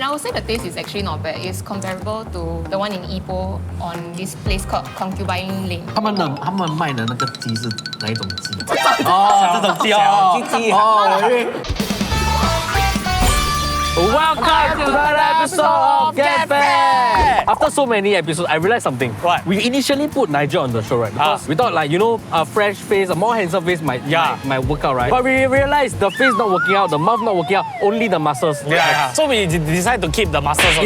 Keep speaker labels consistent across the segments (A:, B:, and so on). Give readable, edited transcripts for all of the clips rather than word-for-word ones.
A: And I would say the taste is actually not bad. It's comparable to the one in Ipoh on this place called Concubine Lane.
B: 他们卖的那个鸡是哪一种鸡？
C: 哦，这种鸡哦，鸡哦。
D: Welcome to another episode of Get Fat! After so many episodes, I realized something.
C: What?
D: We initially put Nigel on the show, right? Because we thought, like, you know, a fresh face, a more handsome face might work out, right? But we realized the face not working out, the mouth not working out, only the muscles.
C: Yeah. So we decided to keep the muscles.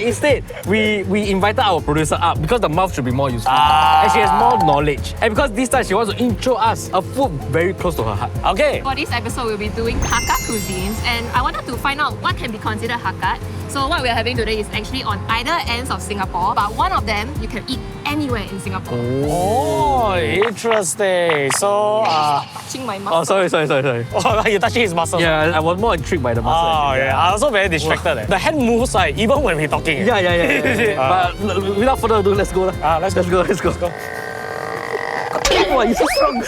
D: Instead, we invited our producer up because the mouth should be more useful. And she has more knowledge. And because this time she wants to intro us a food very close to her heart.
C: Okay.
A: For this episode, we'll be doing Hakka cuisines, and I wanted to find out what can be considered Hakka. So what we're having today is actually on either ends of Singapore, but one of them you can eat anywhere in Singapore.
C: Oh, interesting. So,
A: Touching my muscle.
D: Oh, sorry.
C: oh, you touching his muscles.
D: Yeah, I was more intrigued by the muscle.
C: Oh, yeah. I also very distracted. The hand moves like even when we're talking.
D: Yeah. But without further ado, let's go.
C: Let's go.
D: Let's go. Wow, you're so strong.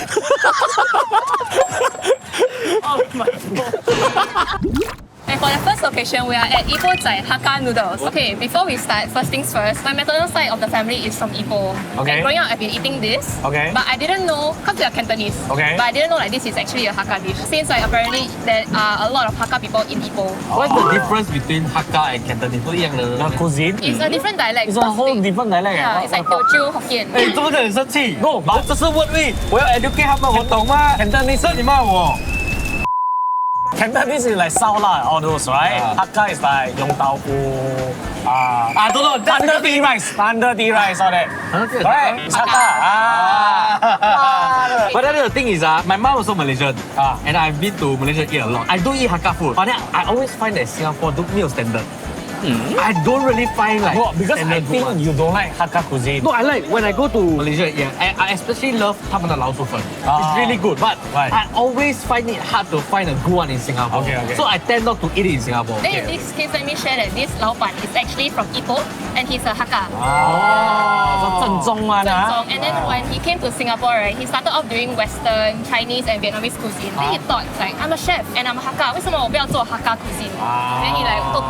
A: Oh my god. And for the first location, we are at Ipoh Hakka Noodles. Okay, before we start, first things first, my maternal side of the family is from Ipoh.
C: Okay.
A: And growing up, I've been eating this.
C: Okay.
A: But I didn't know, because we are Cantonese.
C: Okay.
A: But I didn't know like this is actually a Hakka dish. Since like apparently there are a lot of Hakka people in Ipoh.
B: What's the difference between Hakka and Cantonese? 不一样的
C: The cuisine.
A: It's a different dialect.
C: It's a whole different dialect.
A: Yeah, it's like Teochew Hokkien.
B: 哎，怎么可能生气
C: No, but
B: 这是问题，我要 educate 他们，我懂吗
C: Cantonese
B: 这你骂我。
C: Cantonese is like 烧腊 all those, right? Hakka is like Yong Tau Foo. Under the rice, all that. Correct. It's Hakka.
B: But then the thing is, my mom also Malaysian, and I've been to Malaysia eat a lot. I do eat Hakka food, but then I always find that Singapore don't meal standard. I don't really find like
C: No, because I
B: standard good
C: think
B: one.
C: you don't like Hakka cuisine.
B: No, I like when I go to Malaysia, I especially love 他们的老鼠粉. It's really good, but
C: Right.
B: I always find it hard to find a good one in Singapore.
C: Okay.
B: So I tend not to eat it in Singapore.
A: Then in this case, let me share that this 老板 is actually from Ipoh and he's a Hakka.
C: Oh, 正宗one.
A: And then when he came to Singapore, right, he started off doing Western, Chinese and Vietnamese cuisine. Then he thought like, I'm a chef and I'm a Hakka. 为什么我不要做 Hakka cuisine? Then he like took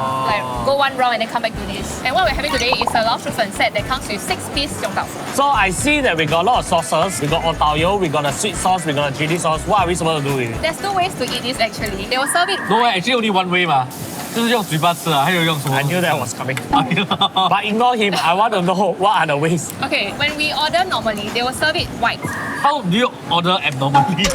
A: go one round and then come back to this. And what we're having today is a 老鼠粉 set that comes with 6-piece Yong Tau Foo.
C: So I see that we got a lot of sauces. We got otao, we got a sweet sauce, we got a chili sauce. What are we supposed to do with it?
A: There's two ways to eat this actually. They will serve it
B: No, actually only one way 嘛，就是用嘴巴吃啊，还有用什么
C: I knew that was coming. But ignore him. I want to know what are the ways.
A: Okay, when we order normally, they will serve it white.
B: How do you order abnormally?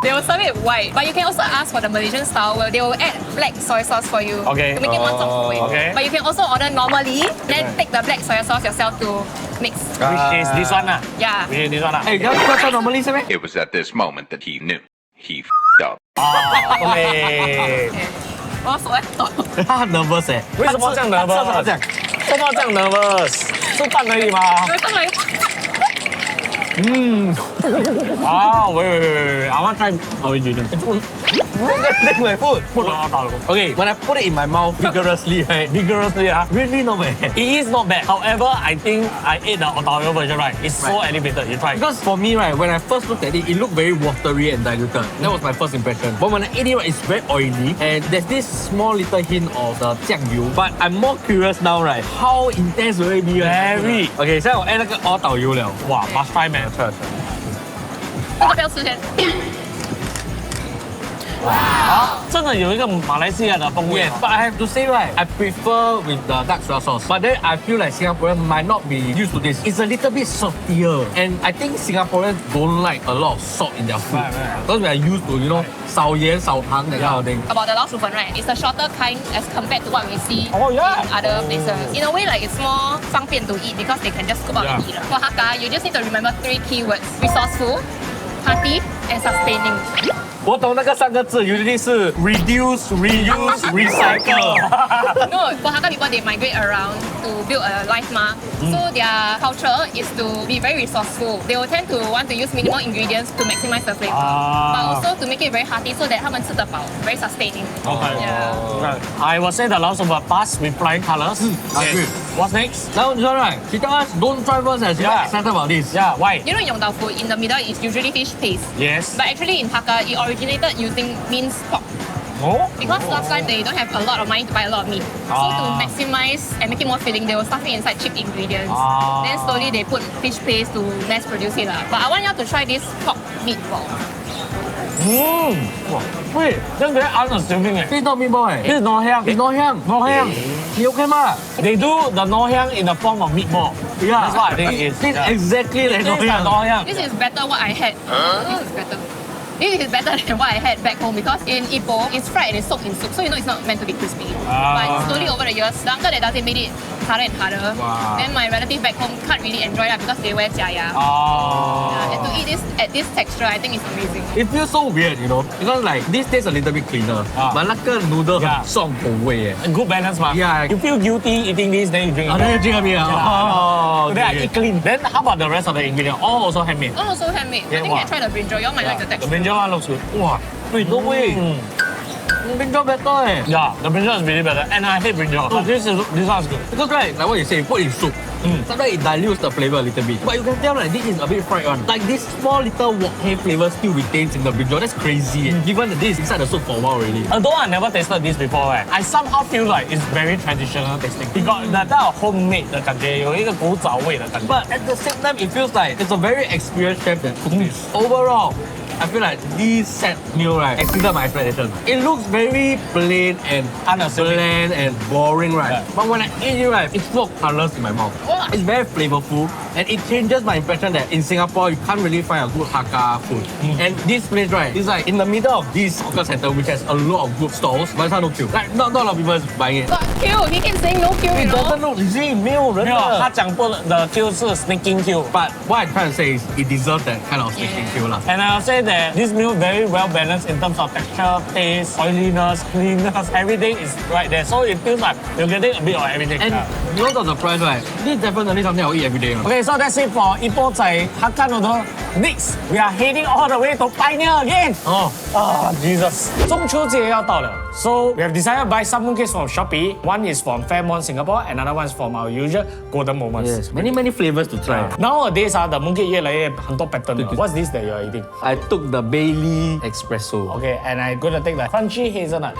A: They will serve it white, but you can also ask for the Malaysian style where they will add black soy sauce for you
C: Okay.
A: to make it more soft.
C: Okay.
A: But you can also order normally, then take the black soy sauce yourself to mix.
C: Which is this one.
A: Yeah.
C: Which is this one.
B: 哎，要要做 normally 是咩？
E: It was at this moment that he knew. He f***ed up.
C: Okay.
A: 我手在抖。
B: 他很 nervous 哎，
C: 为什么这样 nervous？
B: 他这样，
C: 怎么这样 nervous？是饭而已吗？
A: 上来。
C: wait. I want to try original.
B: Take my food.
C: Put on otao.
B: Okay, when I put it in my mouth vigorously, right?
C: Vigorously,
B: Really not bad.
C: It is not bad. However, I think I ate the otao version, right? It's so elevated. You try.
B: Because for me, right, when I first looked at it, it looked very watery and diluted. That was my first impression. But when I ate it, right, it's very oily, and there's this small little hint of the 酱油. But I'm more curious now, right? How intense will it be?
C: Very.
B: Okay, 现在我 add 那个 all 导游了.
C: Wow, must try, man.
A: 这个不要吃先。
C: 真的有一个马来西亚的风味。
B: Yes, but I have to say, right, I prefer with the dark soy sauce. But then I feel like Singaporeans might not be used to this. It's a little bit saltier. And I think Singaporeans don't like a lot of salt in their food.
C: Right.
B: Because we are used to, you know, 少盐少糖 that kind of thing.
A: About the 老鼠粉, right? It's a shorter kind as compared to what we see
C: Oh, yeah.
A: in other places. In a way, like it's more 方便 to eat because they can just scoop out and eat. For Hakka, you just need to remember 3 keywords: resourceful, hearty, and sustaining.
B: 我懂那个3个字 usually 是 reduce, reuse, recycle.
A: No, for Hakka people, they migrate around to build a life ma. So their culture is to be very resourceful. They will tend to want to use minimal ingredients to maximize the flavor. But also to make it very hearty so that 他们吃得饱 very sustaining.
C: Okay.
A: Yeah.
C: I will say the last of pass with flying colors.
B: agree.
C: What's next?
B: Now, this one, right? She tell us don't try first and she's
C: Yeah.
B: excited about this.
C: Yeah, why?
A: You know Yong Tau Foo, in the middle is usually fish paste.
C: Yes.
A: But actually in Hakka, it originated using minced pork.
C: Oh.
A: Because last time they don't have a lot of money to buy a lot of meat. So to maximize and make it more filling, they will stuff it inside cheap ingredients. Then slowly they put fish paste to mass produce it. But I want you to try this pork meatball.
C: Wait, that's very unassuming.
B: This is not meatball.
C: This is ngoh hiang.
B: It's ngoh hiang.
C: Ngoh hiang.
B: You okay, ma?
C: They do the ngoh hiang in the form of meatball.
B: Yeah.
C: That's what I think it is.
B: This is exactly like
C: This
B: ngoh
C: is
B: hiang.
C: ngoh hiang.
A: This is better what I had. This is better. This is better than what I had back home because in Ipoh, it's fried and it's soaked in soup, so you know it's not meant to be crispy. But slowly over the years, the uncle that does it made it harder and harder.
B: Wow.
A: Then my relative back home can't really enjoy that because they wear jiaya. And to eat this at this texture, I think it's amazing.
B: It feels so weird, you know, because like this tastes a little bit cleaner, but 那个 noodle 很重口味耶。
C: Good balance, ma.
B: Yeah.
C: You feel guilty eating this, then you drink it.
B: Oh, then you drink a bit. Oh,
C: Then I eat clean. Then how about the rest of the ingredient? All also handmade.
A: Oh, also handmade. I think you can try the brinjal. You all might like the
C: The
A: texture.
C: brinjal one looks good.
B: Wow, wait, no way. Brinjal better eh.
C: Yeah, the brinjal is really better. And I hate brinjal. But this one is good.
B: Because right, like what you say, you put in soup. Sometimes it dilutes the flavor a little bit. But you can tell like this is a bit fried one. Like this small little wok hei flavor still retains in the brinjal. That's crazy. Given that this is inside the soup for a while already.
C: Although I never tasted this before, I somehow feel like it's very traditional tasting. It got that type of homemade 的感觉，有一个古早味的感觉。
B: But at the same time, it feels like it's a very experienced chef that cooked this. Overall, I feel like this set meal right exceeded my expectation. It looks very plain and
C: Unassuming.
B: bland and boring, right?
C: Yeah.
B: But when I eat it, right, it's full of colors in my mouth.
A: Wow.
B: It's very flavorful and it changes my impression that in Singapore you can't really find a good Hakka food. And this place, right, is like in the middle of this hawker center which has a lot of good stalls, but it's not no queue. Like not a lot of people is buying it.
A: Got queue. He keeps saying no queue, you
B: It doesn't
A: know.
B: look, you see, 没有人的。
C: 没有，他讲不的 queue 是 sneaking queue。
B: But what I'm trying to say is it deserves that kind of sneaking queue lah.
C: And I'll say that this meal very well balanced in terms of texture, taste, oiliness, cleanness, everything is right there. So it feels like you're getting a bit of everything.
B: And because of the price, right, this is definitely something I'll eat every day.
C: Okay, so that's it for Ipoh Zai Hakka Noodle. Next, we are heading all the way to Pioneer again.
B: Oh.
C: Jesus. 中秋节要到了. So we have decided to buy some mooncakes from Shopee. One is from Fairmont, Singapore. Another one is from our usual Golden Moments.
B: Yes, many flavors to try.
C: Nowadays, the mooncake 越来越很多 pattern. What's this that you're eating?
B: I took the Bailey Espresso.
C: Okay, and I'm gonna take the crunchy hazelnut.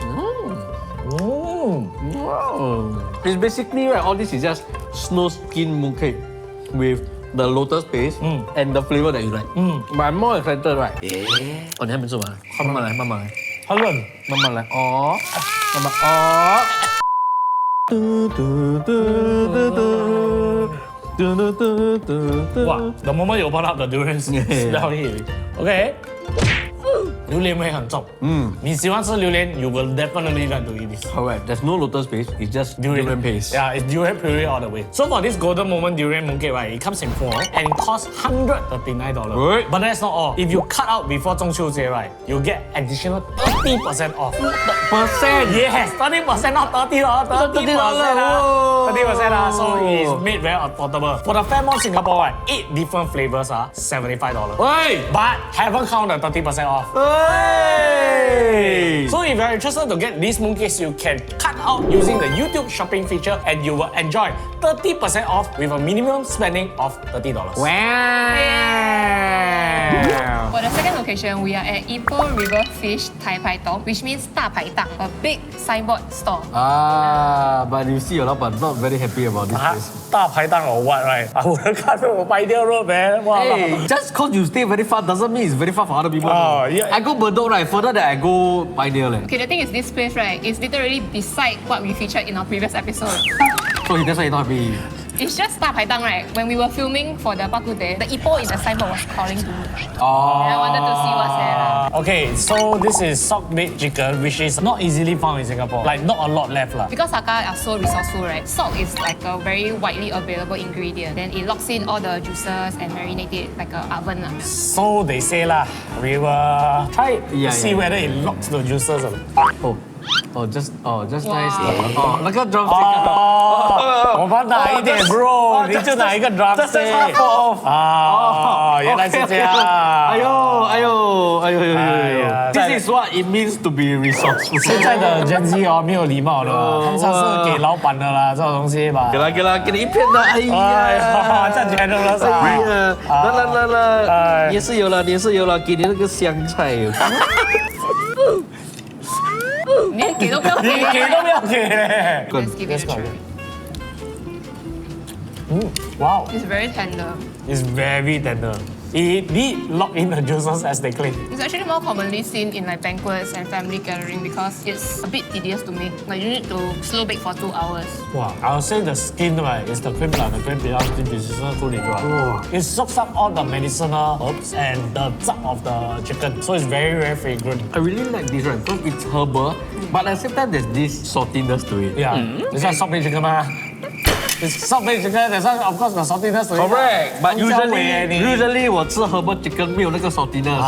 B: Wow. It's basically, right, all this is just snow skin mooncake with the lotus paste and the flavor that you like. But I'm more excited, right? Yeah. Oh, 你还没做完？慢慢来，慢慢来，
C: 很冷。
B: 慢慢来。哦，慢慢哦。
C: Wow, the moment you open up the durian smell it. Okay. 榴莲味很重。你喜欢吃榴莲 you will definitely like to eat this.
B: Correct. There's no lotus paste. It's just durian paste.
C: Yeah, it's durian puree all the way. So for this golden moment durian mooncake, right, it comes in 4 and it costs $139.
B: Right.
C: But that's not all. If you cut out before 中秋节, right, you get additional 30% off.
B: Percent.
C: Yes, 30% off, $30. 30%. So it's made very affordable. For the Fairmont Singapore, right, 8 different flavors are $75.
B: Hey.
C: But haven't counted 30% off.
B: Hey.
C: So if you're interested to get these mooncakes, you can cut out using the YouTube shopping feature and you will enjoy 30% off with a minimum spending of $30.
B: Wow.
A: For the second location, we are at Ipoh River Fish Tai Pai Tong, which means 大排档, a big signboard store.
B: But you see, your 老板 not very happy about this place.
C: 大排档 or what, right? I would have cut to Pioneer Road, man. Wow.
B: Hey, just cause you stay very far doesn't mean it's very far for other people.
C: Oh, yeah.
B: I go Bedok, right? Further than I go Pioneer land.
A: Okay, the thing is, this place, right, is literally beside what we featured in our previous episode.
B: So that's why you're not happy.
A: It's just 大排档, right? When we were filming for the Bak Kut Teh, the Ipoh in the signboard was calling to me.
B: Oh.
A: And I wanted to see what's there.
C: Okay, so this is sock-baked chicken, which is not easily found in Singapore. Like, not a lot left.
A: Because Hakka are so resourceful, right? Salt is like a very widely available ingredient. Then it locks in all the juices and marinate it like an oven.
C: So they say lah, we will try it to see whether it locks the juices or not.
B: Just nice.
A: Wow.
B: 那个 drumstick.
C: 我帮打一点 bro，你就拿一个 drumstick。原来是这样。
B: 哎呦。This is what it means to be resourceful.
C: 现在的 Gen Z 哦，没有礼貌的，通常是给老板的啦，这种东西吧。
B: 给你一片的，哎呀，
C: 站起来都了
B: 哎呀，来，你也是有了，给你那个香菜。
A: 连给都不要给。
C: 你给都不要给嘞。
A: Let's give it a try.
C: Wow,
A: It's very tender.
C: it's very tender. It did lock in the juices as they clean.
A: It's actually more commonly seen in like banquets and family gathering because it's a bit tedious to make. Like you need to slow bake for 2 hours.
C: Wow, I would say the skin right is the cream lah. The cream 比较比较处理出来。It soaks up all the medicinal herbs and the zap of the chicken, so it's very very fragrant.
B: I really like this right because it's herbal, but at the same time there's this saltiness to it.
C: Yeah, it's like salt baked chicken mah. It's salt baked chicken. That's why of course the saltiness to it.
B: Correct, but
C: 红椒味耶你
B: usually 我吃 herbal chicken 没有那个 saltiness.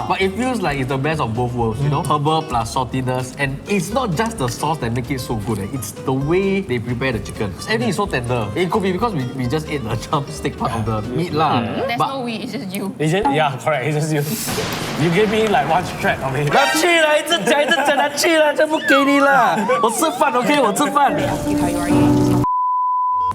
B: But it feels like it's the best of both worlds, you know? Herbal plus saltiness, and it's not just the sauce that make it so good. It's the way they prepare the chicken. Everything is so tender. It could be because we just ate the drumstick part of the meat lah.
A: There's
B: But
A: no we, it's just you.
C: Is it? Yeah, correct. It's just you. You gave me like one shred of it.
B: 他去了，一直讲，他去了，就不给你了。我吃饭 ，OK， 我吃饭。
A: You how you are eating.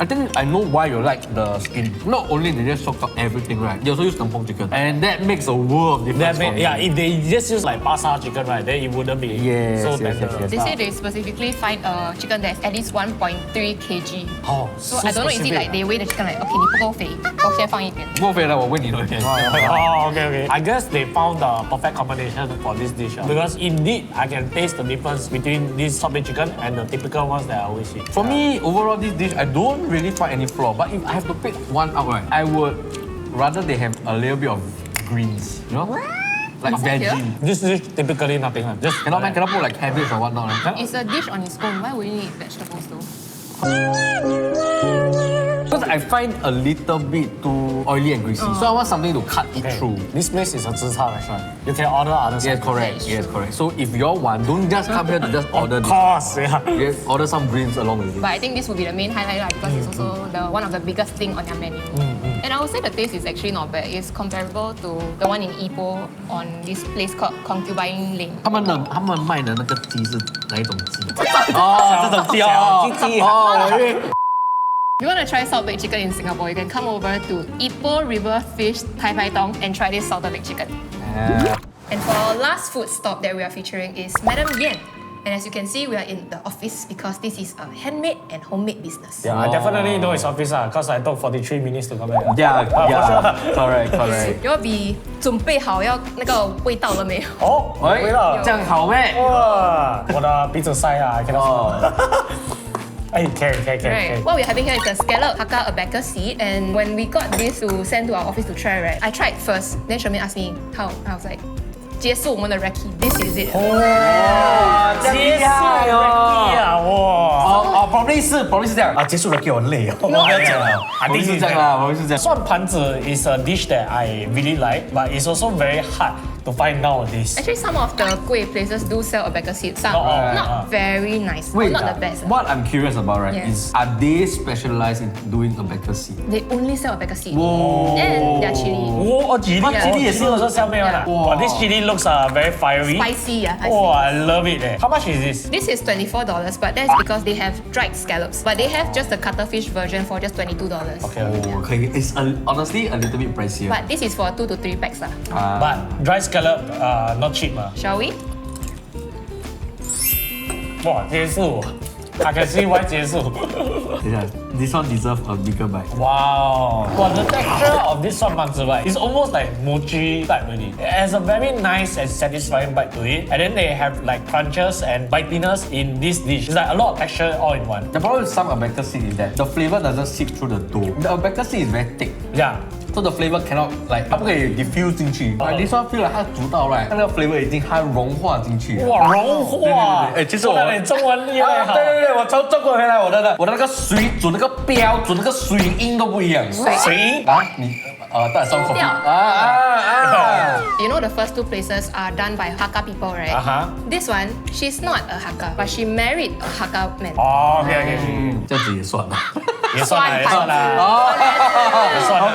B: I think I know why you like the skin. Not only they just soak up everything, right? They also use kampong chicken, and that makes a world of difference.
C: That may, yeah, if they just use like pasta chicken, right, then it wouldn't be
B: Yes,
C: so
B: yes,
C: tender.
B: yes, yes.
A: They say they specifically find a chicken that's at least 1.3 kg.
C: Oh,
A: So I don't know, is it like they weigh the chicken like, okay, 你不够肥，我先放一点。
B: 不肥了，我问你了。
C: Oh, okay, okay. I guess they found the perfect combination for this dish because indeed I can taste the difference between this salt baked chicken and the typical ones that I always eat.
B: For me, overall, this dish I don't really find any flaw. But if I have to pick one out, right, I would rather they have a little bit of greens, you know, like
A: Is it here?
B: veggie.
C: This dish typically nothing. Just
B: Cannot man, cannot put like cabbage or whatnot. Right?
A: It's a dish on its own. Why would you need vegetables though?
B: Because I find a little bit too oily and greasy, so I want something to cut it
C: Okay.
B: through.
C: This place is a zi char restaurant. You can order other
B: Yes,
C: stuff.
B: correct. Yes, correct. So if you all want, don't just come here to just order
C: Of
B: this.
C: course, yeah.
B: Yes, order some greens along with it.
A: But I think this would be the main highlight lah, because it's also one of the biggest thing on their menu. And I would say the taste is actually not bad. It's comparable to the one in Ipoh on this place called Concubine Lane.
B: 他们卖的那个鸡是哪一种鸡？哦，这种鸡哦，
C: 小鸡
B: 哦。
A: If you want to try salt baked chicken in Singapore, you can come over to Ipoh River Fish Thai Pai Tong and try this salted baked chicken. And for our last food stop that we are featuring is Madam Yen. And as you can see, we are in the office because this is a handmade and homemade business.
C: Yeah, I definitely know it's office because I took 43 minutes to come back.
B: Yeah,
C: for sure.
B: correct, correct.
A: 要比准备好要那个味道了没有？
C: 哦，回了。
B: 这样好咩？
C: 哇，我的鼻子塞啊，I cannot smell. Hey, can.
A: Right. What we're having here is the scallop Hakka Abacus Seed, and when we got this to send to our office to try, right, I tried first. Then Shermaine asked me how. I was like, 结束我们的 recce. This is it.
C: 哇，结束 Recce 啊，哇！
B: probably 是这样啊，结束了给我累哦。我不要讲了，I
C: think
B: 是这样啦，我是这样。
C: 蒜盘子 is a dish that I really like, but it's also very hard to find nowadays.
A: Actually, some of the kueh places do sell Abacus Seed. Some not very nice.
B: Wait,
A: not the best.
B: What I'm curious about, right,
A: Yeah.
B: is are they specialized in doing Abacus Seed?
A: They only sell Abacus Seed.
B: Whoa.
A: And their chili.
C: 哇，吉利，吉利也是说下面的。哇，this chili looks very fiery.
A: Spicy, yeah. I
C: Oh,
A: see.
C: I love it. How much is this?
A: This is $24, but that's because they have dried scallops. But they have just the cuttlefish version for just $22.
C: Okay.
B: Okay, it's honestly a little bit pricier.
A: But this is for 2 to 3 packs.
C: But dry scallop, not cheap.
A: Shall we?
C: 哇，结束。I can see why 结束。
B: Yeah, this one deserves a bigger bite.
C: Wow. Well, the texture of this 蒜盘子 right is almost like mochi type really. It has a very nice and satisfying bite to it. And then they have like crunches and bitiness in this dish. It's like a lot of texture all in one.
B: The problem with some Abacus Seed is that the flavor doesn't seep through the dough. The Abacus Seed is very thick.
C: Yeah.
B: So the flavor cannot like 它不可以 diffuse 进去。This one feel like 它煮到 right，它那个 flavor 已经它融化进去。
C: 哇，融化！
B: 对，其实我
C: 你中文厉害好。
B: 对，我从中国回来，我的那个水煮那个标准那个水音都不一样。
C: 水
B: 啊，你带双口
A: 调
B: 啊！
A: You know the first two places are done by Hakka people, right? This one, she's not a Hakka, but she married a Hakka man.
C: 哦，OK，
B: 这样子也算了。
C: 也算啦，也算啦。也算啦。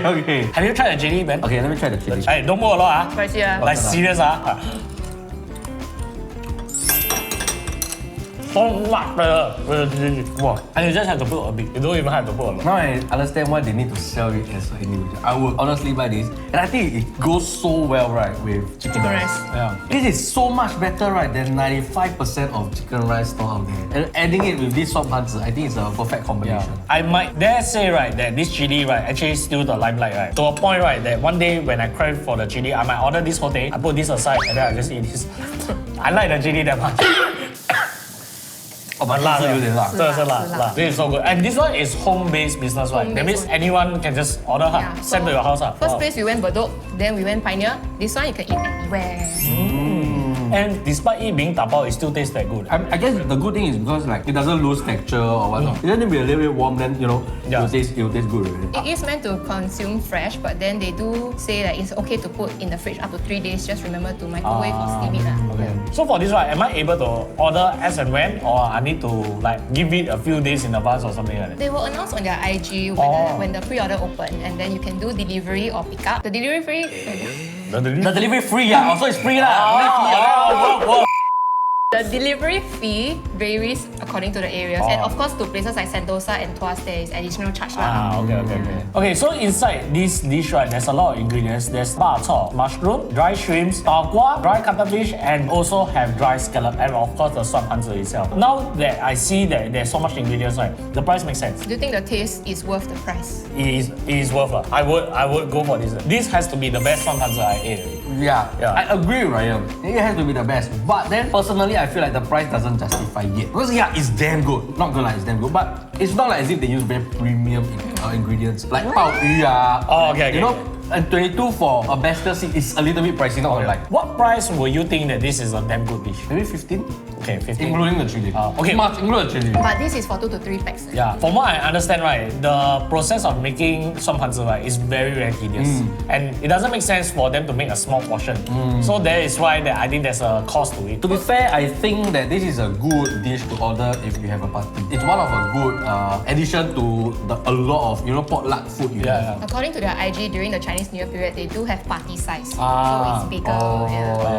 B: OK。
C: Have you tried the chili, man?
B: Okay, let me try the chili.
C: 哎，no more 了啊。
A: Spicy,
C: Like serious 啊。so much better with the chili. Wow. And you just have to put a bit. You don't even have to put a lot.
B: Now I understand why they need to sell it as an individual. I would honestly buy this. And I think it goes so well, right, with chicken rice.
C: Yeah.
B: This is so much better, right, than 95% of chicken rice store out there. And adding it with this swap hanzi, I think it's a perfect combination.
C: I might dare say, right, that this chili, right, actually steals the limelight, right? To a point, right, that one day when I crave for the chili, I might order this whole thing, I put this aside, and then I just eat this. I like the chili that much.
B: Oh, but 辣有点辣。
C: 真的是辣辣。This is so good. And this one is home-based business, right? That means anyone can just order send to your house.
A: First place we went Bedok, then we went Pioneer. This one you can eat anywhere.
C: And despite it being tapao, it still tastes that good.
B: I guess the good thing is because like it doesn't lose texture or whatnot. It doesn't be a little bit warm, then you know it'll taste good already.
A: It is meant to consume fresh, but then they do say that it's okay to put in the fridge up to 3 days. Just remember to microwave or steam it.
C: Okay. So for this, right, am I able to order as and when, or I need to like give it a few days in advance or something like that?
A: They will announce on their IG when the pre-order open, and then you can do delivery or pick up. The delivery free.
B: The delivery free, yeah. Also it's free lah.
A: The delivery fee varies according to the areas, and of course to places like Sentosa and Tuas there is additional charge lah.
C: Okay. Okay, so inside this dish, right, there's a lot of ingredients. There's bak chor, mushroom, dry shrimps, tau kwa, dry cuttlefish, and also have dry scallop, and of course the swap hanzi itself. Now that I see that there's so much ingredients, right, the price makes sense.
A: Do you think the taste is worth the price?
C: It is worth it. I would go for this. This has to be the best swap hanzi I ate.
B: Yeah, I agree, Ryan. It has to be the best. But then personally, I feel like the price doesn't justify it. Because yeah, it's damn good. Not gonna lie, it's damn good. But it's not like as if they use very premium ingredients like bao yu
C: okay.
B: You know, and 22 for a Abacus Seed is a little bit pricey. Not gonna lie.
C: What price will you think that this is a damn good dish?
B: Maybe 15.
C: Okay, 15.
B: Including the chili.
C: Okay.
B: Much including the chili.
A: But this is for 2 to 3 packs.
C: Yeah, from what I understand, right, the process of making swap hanzi, right, is very tedious, and it doesn't make sense for them to make a small portion. So that is why I think there's a cost to it.
B: To be fair, I think that this is a good dish to order if you have a party. It's one of a good addition to a lot of potluck food you have.
A: According to their IG, during the Chinese New Year period, they do have party size, so it's bigger.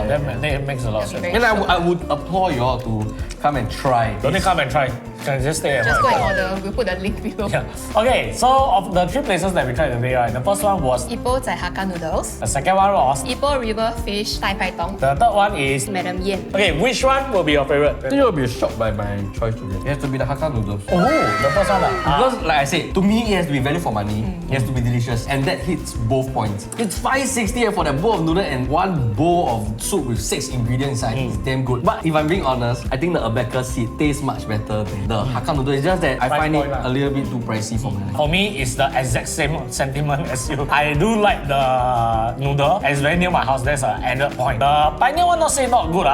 C: That makes a lot of sense.
B: And I would applaud you all to come and try.
C: Don't come and try. Can just stay at
A: Just go
C: home.
A: and order. We'll put the link below.
C: Yeah. Okay, so of the 3 places that we tried today, right, the first one was
A: Ipoh Hakka noodles.
C: the second one was
A: Ipoh River Fish Tai Pai Tong.
C: the third one is
A: Madam Yen.
C: okay. Which one will be your favorite?
B: I think you'll be shocked by my choice today. It has to be the Hakka noodles.
C: Oh, the first one.
B: Because like I said, to me it has to be value for money. It has to be delicious, and that hits both points. It's $5.60 for that bowl of noodle and one bowl of soup with 6 ingredients inside. It's damn good. But if I'm being honest, I think the Abacus Seed tastes much better than the Hakka noodle. It's just that I find it a little bit too pricey for my life.
C: For me, it's the exact same sentiment as you. I do like the noodle. It's very near my house. That's an added point. The Pioneer one, not say not good.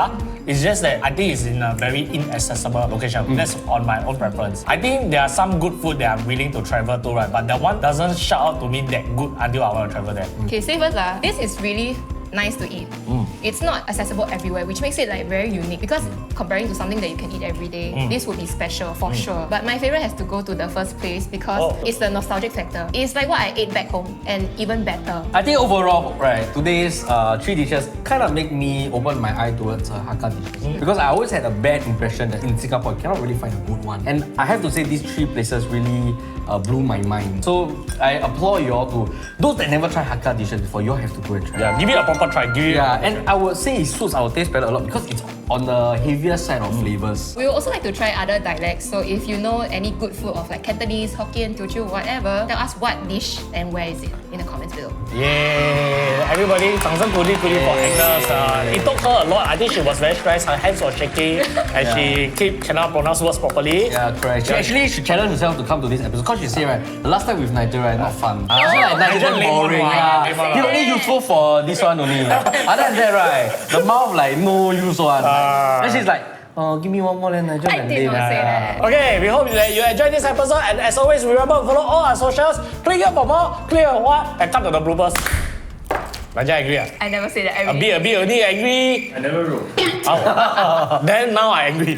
C: It's just that I think it's in a very inaccessible location. That's on my own preference. I think there are some good food that I'm willing to travel to, right? But that one doesn't shout out to me that good until I want to travel there.
A: Okay, say first lah. This is really nice to eat. It's not accessible everywhere, which makes it like very unique, because comparing to something that you can eat every day, this would be special for sure. But my favorite has to go to the first place because it's the nostalgic factor. It's like what I ate back home and even better.
B: I think overall, right, today's 3 dishes kind of make me open my eye towards Hakka dishes. Because I always had a bad impression that in Singapore, you cannot really find a good one. And I have to say these 3 places really blew my mind. So I applaud you all to, those that never tried Hakka dishes before, you all have to go and try.
C: Yeah, give it a proper try.
B: And I would say it suits our taste palette a lot because it's on the heavier side of flavors.
A: We would also like to try other dialects. So if you know any good food of like Cantonese, Hokkien, Teochew, whatever, tell us what dish and where is it in the comments below.
C: Yeah, everybody, 掌声鼓励 for Agnes. It took her a lot. I think she was very stressed. Her hands were shaking, and she cannot pronounce words properly.
B: Yeah, correct. She challenged herself to come to this episode because she said, right, the last time with Nigel, right, not fun. I feel like Nigel boring. He only useful for this one only. Other than that, right, the mouth like no use one. Then she's like, give me one more, then Nigel.
A: I did not say that.
C: Okay, we hope that you enjoyed this episode, and as always, remember to follow all our socials. Click here for more, click on what, and come to the bloopers. Nigel angry?
A: I never say that.
C: A bit only angry.
B: I never wrote.
C: Then now I angry.